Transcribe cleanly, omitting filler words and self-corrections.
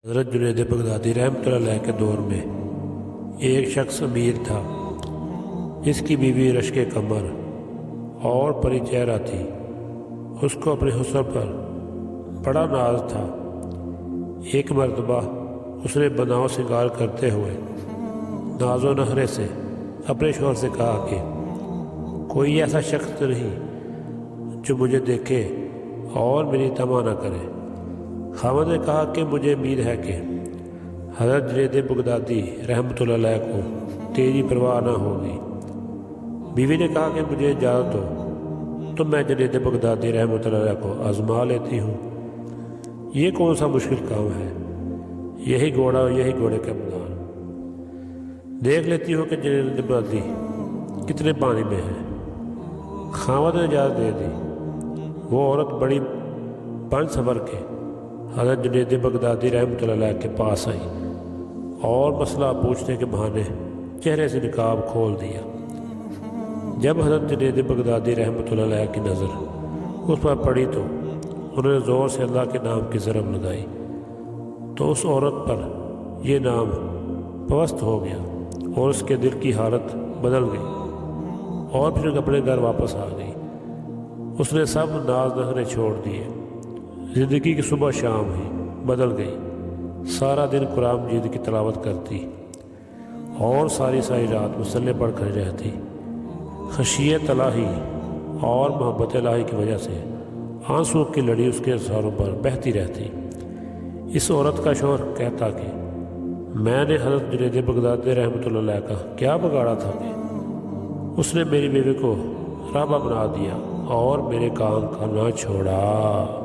حضرت جنید بغدادی رحمۃ اللہ علیہ کے دور میں ایک شخص امیر تھا جس کی بیوی رشک کمر اور پری چہرہ تھی۔ اس کو اپنے حسن پر بڑا ناز تھا۔ ایک مرتبہ اس نے بناؤ سنگار کرتے ہوئے ناز و نخرے سے اپنے شوہر سے کہا کہ کوئی ایسا شخص نہیں جو مجھے دیکھے اور میری طمع نہ کرے۔ خاوند نے کہا کہ مجھے امید ہے کہ حضرت جنید بغدادی رحمۃ اللہ علیہ کو تیری پرواہ نہ ہوگی۔ بیوی نے کہا کہ مجھے اجازت دو تو میں جنید بغدادی رحمۃ اللہ علیہ کو آزما لیتی ہوں۔ یہ کون سا مشکل کام ہے، یہی گھوڑا اور یہی گھوڑے کا میدان۔ دیکھ لیتی ہوں کہ جنید بغدادی کتنے پانی میں ہے۔ خاوند نے اجازت دے دی۔ وہ عورت بڑی بن سنور کے حضرت جنید بغدادی رحمۃ اللہ علیہ کے پاس آئی اور مسئلہ پوچھنے کے بہانے چہرے سے نقاب کھول دیا۔ جب حضرت جنید بغدادی رحمۃ اللہ علیہ کی نظر اس پر پڑی تو انہوں نے زور سے اللہ کے نام کی ضرب لگائی تو اس عورت پر یہ نام پست ہو گیا اور اس کے دل کی حالت بدل گئی اور پھر اپنے گھر واپس آ گئی۔ اس نے سب ناز نخرے چھوڑ دیے۔ زندگی کی صبح شام ہی بدل گئی۔ سارا دن قرآن مجید کی تلاوت کرتی اور ساری رات مصلے پڑھ کر رہتی۔ خشیت الہی اور محبت الہی کی وجہ سے آنسو کی لڑی اس کے سروں پر بہتی رہتی۔ اس عورت کا شوہر کہتا کہ میں نے حضرت جنید بغدادی رحمۃ اللہ علیہ کا کیا بگاڑا تھا کہ اس نے میری بیوی کو رہبہ بنا دیا اور میرے کام کرنا چھوڑا۔